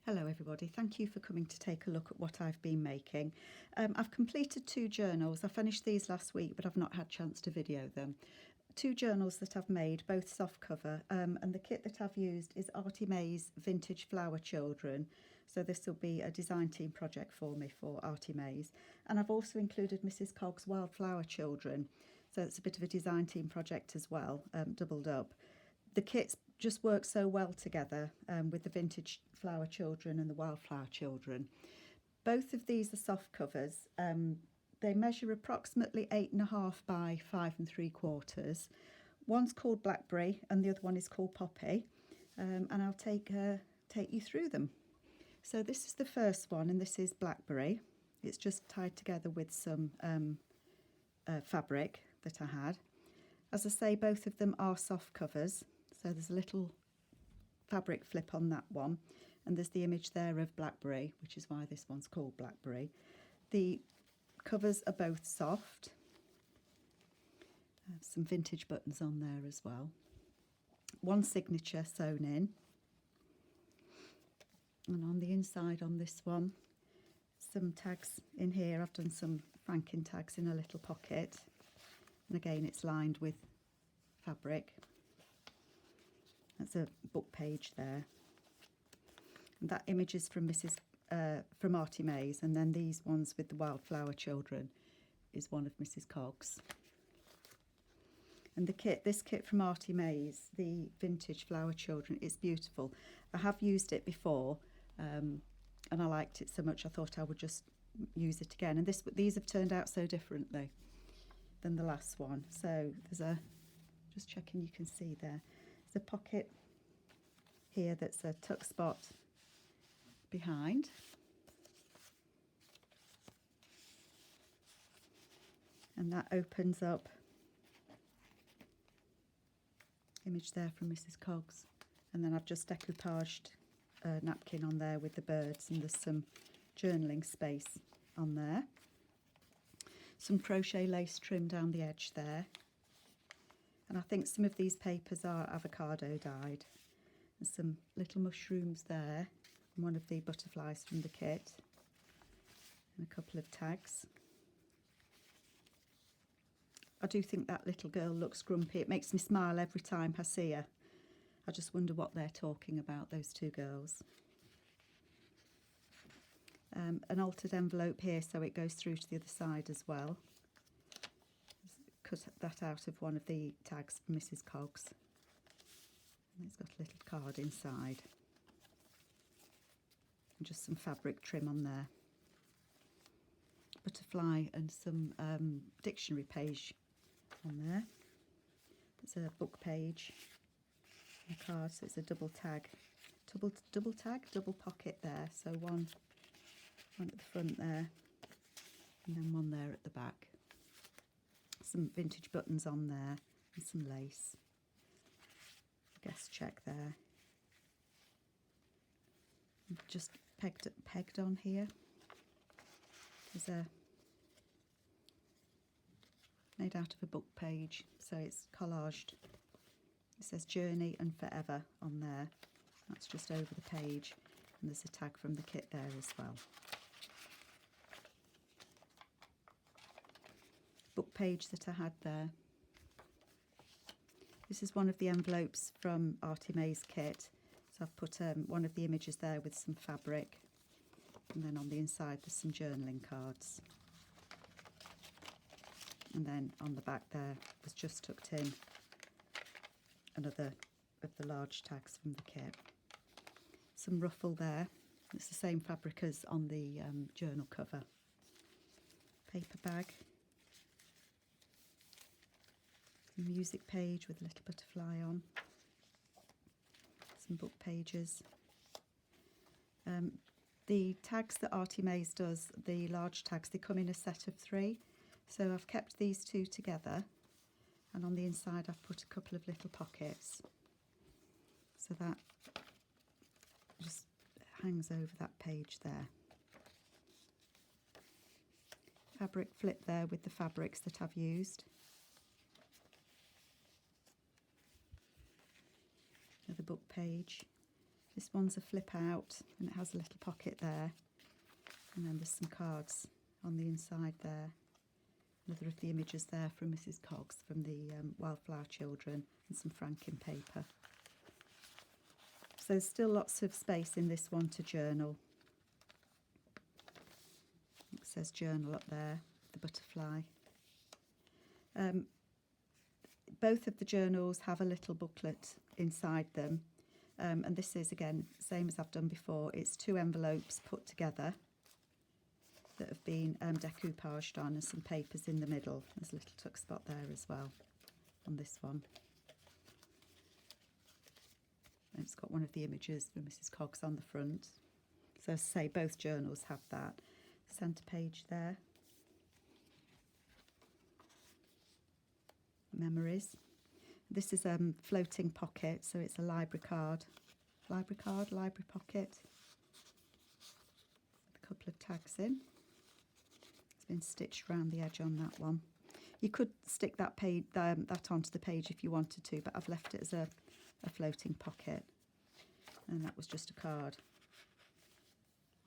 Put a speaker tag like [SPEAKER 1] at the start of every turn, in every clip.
[SPEAKER 1] Hello everybody, thank you for coming to take a look at what I've been making. I've completed 2 journals. I finished these last week but I've not had a chance to video them. 2 journals that I've made, both soft cover, and the kit that I've used is artymaze Vintage Flower Children. So this will be a design team project for me for artymaze. And I've also included Mrs Cogs Wildflower Children. So it's a bit of a design team project as well, doubled up. The kits just work so well together with the vintage flower children and the wildflower children. Both of these are soft covers. They measure approximately 8.5 by 5 3/4. One's called Blackberry and the other one is called Poppy, and I'll take you through them. So this is the first one, and this is Blackberry. It's just tied together with some fabric that I had. As I say, both of them are soft covers. So there's a little fabric flip on that one, and there's the image there of Blackberry, which is why this one's called Blackberry. The covers are both soft. Some vintage buttons on there as well. One signature sewn in. And on the inside on this one, some tags in here. I've done some franking tags in a little pocket. And again, it's lined with fabric. That's a book page there. And that image is from from artymaze, and then these ones with the wildflower children is one of Mrs Cogs. And the kit, this kit from artymaze, the vintage flower children, is beautiful. I have used it before, and I liked it so much I thought I would just use it again. And these have turned out so differently than the last one. So there's a, just checking you can see there, there's a pocket here that's a tuck spot behind. And that opens up, image there from Mrs Cogs. And then I've just decoupaged a napkin on there with the birds, and there's some journaling space on there. Some crochet lace trim down the edge there. And I think some of these papers are avocado dyed. And some little mushrooms there, and one of the butterflies from the kit. And a couple of tags. I do think that little girl looks grumpy. It makes me smile every time I see her. I just wonder what they're talking about, those 2 girls. An altered envelope here so it goes through to the other side as well. Cut that out of one of the tags from Mrs Cogs. And it's got a little card inside. And just some fabric trim on there. Butterfly and some dictionary page on there. There's a book page, a card, so it's a double tag. Double pocket there. So one at the front there, and then one there at the back. Some vintage buttons on there and some lace. Guest check there. Just pegged on here. There's a made out of a book page, so it's collaged. It says Journey and Forever on there. That's just over the page, and there's a tag from the kit there as well. Book page that I had there. This is one of the envelopes from artymaze kit. So I've put one of the images there with some fabric, and then on the inside there's some journaling cards. And then on the back there was just tucked in another of the large tags from the kit. Some ruffle there. It's the same fabric as on the journal cover. Paper bag. Music page with a little butterfly on. Some book pages. The tags that artymaze does, the large tags, they come in a set of 3. So I've kept these 2 together, and on the inside I've put a couple of little pockets. So that just hangs over that page there. Fabric flip there with the fabrics that I've used. Another book page, This one's a flip out and it has a little pocket there, and then there's some cards on the inside there. Another of the images there from Mrs Cogs, from the Wildflower Children, and some franking paper. So there's still lots of space in this one to journal. It says journal up there, the butterfly. Both of the journals have a little booklet inside them, and this is, again, same as I've done before. It's 2 envelopes put together that have been decoupaged on, and some papers in the middle. There's a little tuck spot there as well on this one. And it's got one of the images from Mrs Cogs on the front. So as I say, both journals have that. Centre page there. Memories. This is floating pocket, so it's a library card. Library pocket. With a couple of tags in. It's been stitched around the edge on that one. You could stick that page that onto the page if you wanted to, but I've left it as a floating pocket. And that was just a card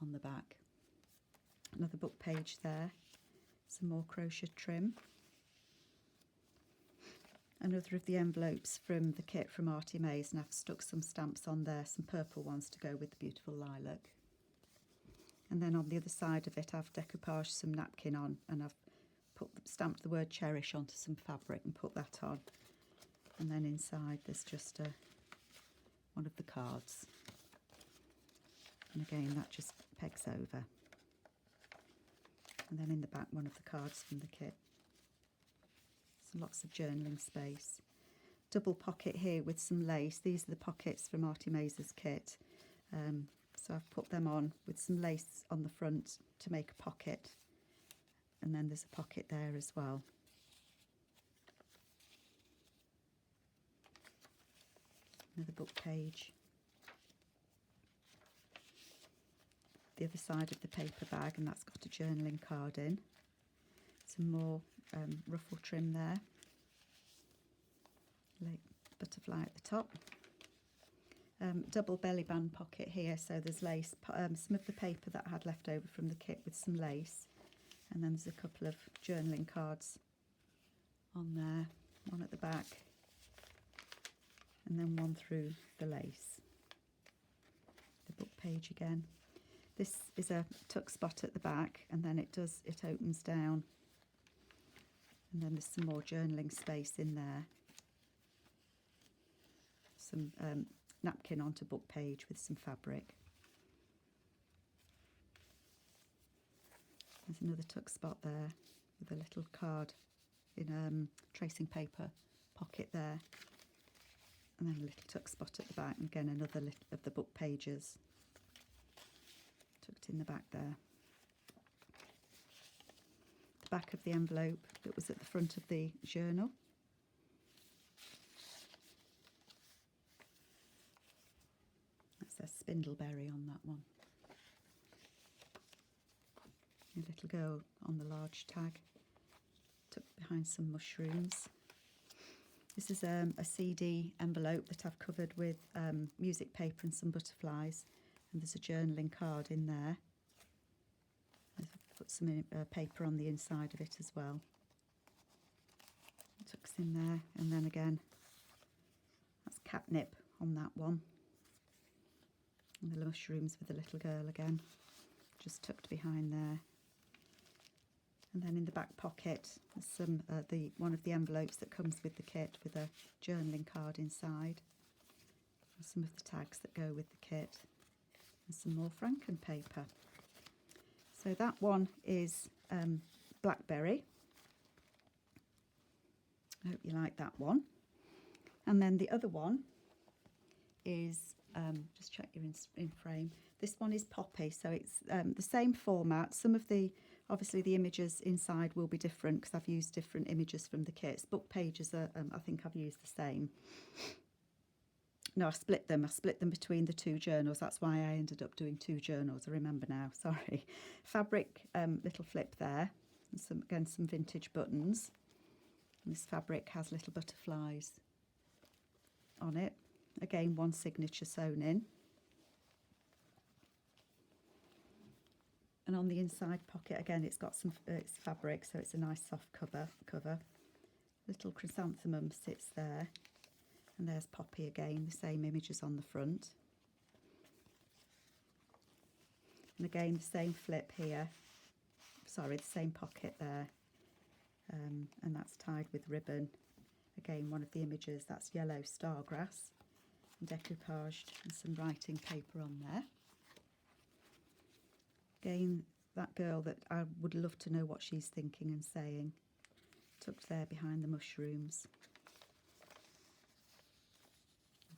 [SPEAKER 1] on the back. Another book page there. Some more crochet trim. Another of the envelopes from the kit from Artymaze, and I've stuck some stamps on there, some purple ones to go with the beautiful lilac. And then on the other side of it, I've decoupaged some napkin on, and I've stamped the word cherish onto some fabric and put that on. And then inside there's just one of the cards. And again, that just pegs over. And then in the back, one of the cards from the kit. So lots of journaling space. Double pocket here with some lace. These are the pockets from Artymaze's kit. So I've put them on with some lace on the front to make a pocket. And then there's a pocket there as well. Another book page. The other side of the paper bag, and that's got a journaling card in. Some more ruffle trim there. Butterfly at the top. Double belly band pocket here, so there's lace. Some of the paper that I had left over from the kit with some lace. And then there's a couple of journaling cards on there. One at the back. And then one through the lace. The book page again. This is a tuck spot at the back, and then it opens down. And then there's some more journaling space in there. Some napkin onto book page with some fabric. There's another tuck spot there with a little card in tracing paper pocket there. And then a little tuck spot at the back, and again another of the book pages tucked in the back there. The back of the envelope that was at the front of the journal. That says Spindleberry on that one. A little girl on the large tag, tucked behind some mushrooms. This is a CD envelope that I've covered with music paper and some butterflies, and there's a journaling card in there. I've put some paper on the inside of it as well. It tucks in there, and then again, that's catnip on that one. And the mushrooms with the little girl again, just tucked behind there. And then in the back pocket, there's some one of the envelopes that comes with the kit with a journaling card inside. And some of the tags that go with the kit. And some more franken paper. So that one is Blackberry. I hope you like that one. And then the other one is, just check you're in frame. This one is Poppy, so it's the same format. Some of the, obviously the images inside will be different because I've used different images from the kits. Book pages are, I think I've used the same. No, I split them between the 2 journals. That's why I ended up doing 2 journals. I remember now, sorry. Fabric little flip there. And again, some vintage buttons. And this fabric has little butterflies on it. Again, one signature sewn in. And on the inside pocket, again, it's got some it's fabric, so it's a nice soft cover. Little chrysanthemum sits there, and there's Poppy again, the same image as on the front. And again, the same flip here, sorry, the same pocket there, and that's tied with ribbon. Again, one of the images, that's yellow stargrass, and decoupaged, and some writing paper on there. Again, that girl that I would love to know what she's thinking and saying, tucked there behind the mushrooms.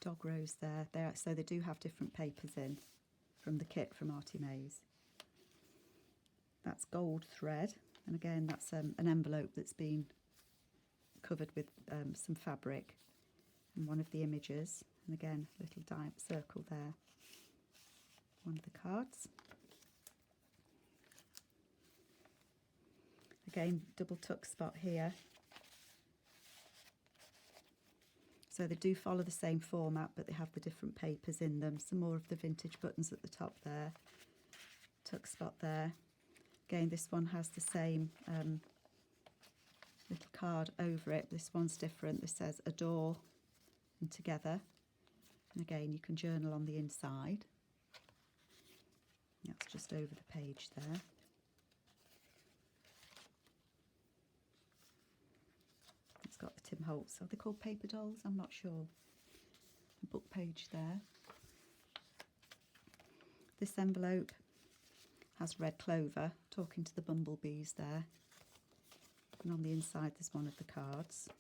[SPEAKER 1] Dog rose there, so they do have different papers in from the kit from Artymaze. That's gold thread, and again that's an envelope that's been covered with some fabric, and one of the images, and again little circle there, one of the cards. Again, double tuck spot here. So they do follow the same format, but they have the different papers in them. Some more of the vintage buttons at the top there. Tuck spot there. Again, this one has the same little card over it. This one's different. This says adore and together. And again, you can journal on the inside. That's just over the page there. It's got the Tim Holtz. Are they called paper dolls? I'm not sure. The book page there. This envelope has red clover talking to the bumblebees there. And on the inside there's one of the cards.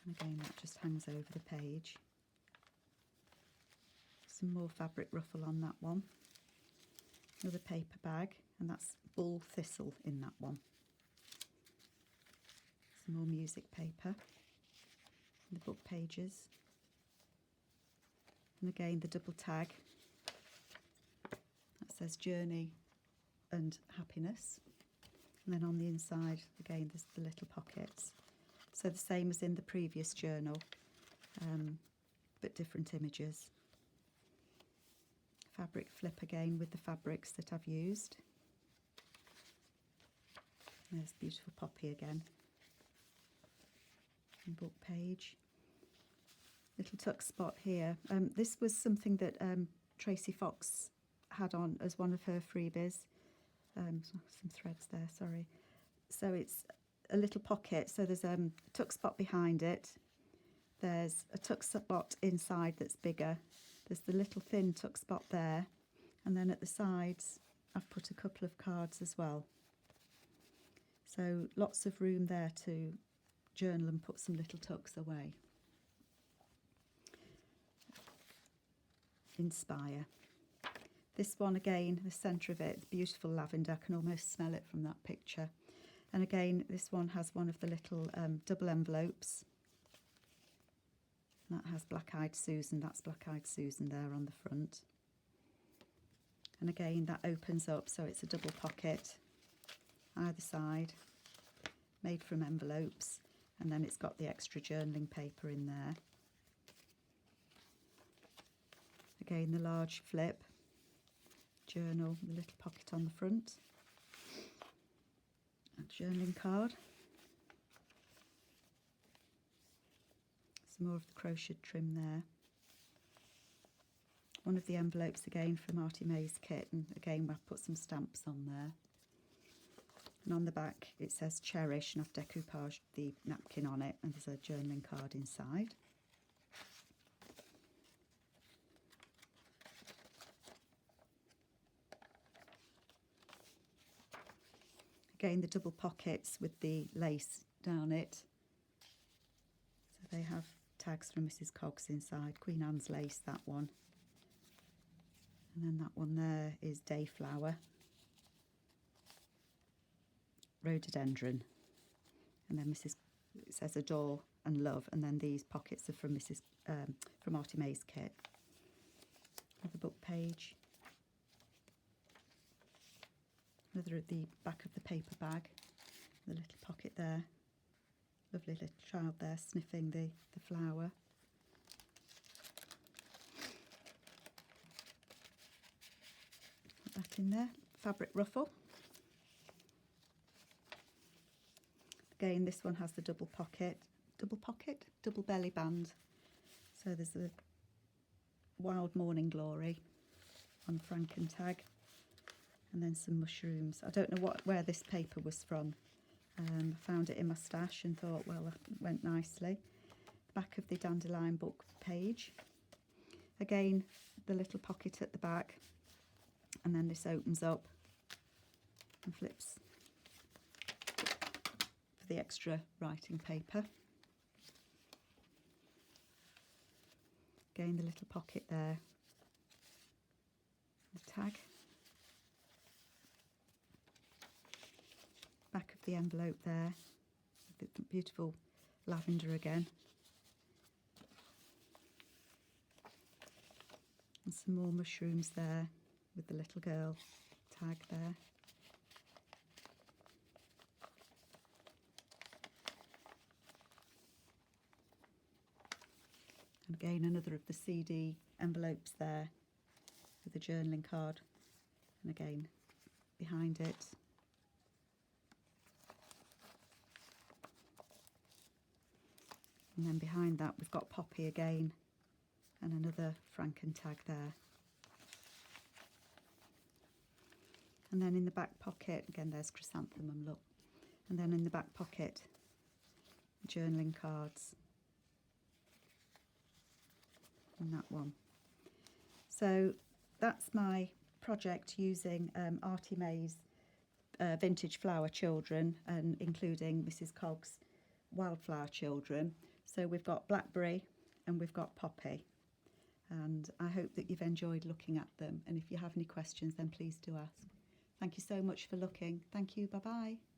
[SPEAKER 1] And again, that just hangs over the page. Some more fabric ruffle on that one. Another paper bag, and that's bull thistle in that one. Some more music paper, the book pages, and again the double tag that says journey and happiness, and then on the inside again there's the little pockets, so the same as in the previous journal, but different images. Fabric flip again with the fabrics that I've used. There's beautiful Poppy again. Book page, little tuck spot here. This was something that Tracy Fox had on as one of her freebies. Some threads there, sorry. So it's a little pocket, so there's a tuck spot behind it, there's a tuck spot inside that's bigger, there's the little thin tuck spot there, and then at the sides I've put a couple of cards as well. So lots of room there to journal and put some little tucks away. Inspire. This one again, the centre of it, beautiful lavender. I can almost smell it from that picture. And again, this one has one of the little double envelopes. That has Black Eyed Susan. That's Black Eyed Susan there on the front. And again, that opens up, so it's a double pocket either side, made from envelopes. And then it's got the extra journaling paper in there. Again, the large flip, journal, the little pocket on the front. A journaling card. Some more of the crocheted trim there. One of the envelopes again from Artymaze kit, and again I've put some stamps on there. And on the back it says Cherish, and I've decoupaged the napkin on it, and there's a journaling card inside. Again, the double pockets with the lace down it. So they have tags from Mrs Cogs inside, Queen Anne's lace, that one. And then that one there is Dayflower. Rhododendron, and then it says adore and love, and then these pockets are from from Artymaze kit. Another book page, another at the back of the paper bag, the little pocket there, lovely little child there sniffing the flower. Put that in there. fabric ruffle. Again, this one has the double belly band. So there's a Wild Morning Glory on Frankentag, and then some mushrooms. I don't know where this paper was from. I found it in my stash and thought, well, that went nicely. Back of the dandelion book page. Again, the little pocket at the back, and then this opens up and flips for the extra writing paper. Again, the little pocket there, the tag. Back of the envelope there, the beautiful lavender again. And some more mushrooms there with the little girl tag there. And again, another of the CD envelopes there with the journaling card. And again, behind it, and then behind that we've got Poppy again, and another Frankentag there. And then in the back pocket, again there's chrysanthemum, look. And then in the back pocket, journaling cards. And that one. So that's my project using artymaze vintage flower children, and including Mrs Cogs wildflower children. So we've got Blackberry and we've got Poppy, and I hope that you've enjoyed looking at them, and if you have any questions then please do ask. Thank you so much for looking. Thank you, bye bye.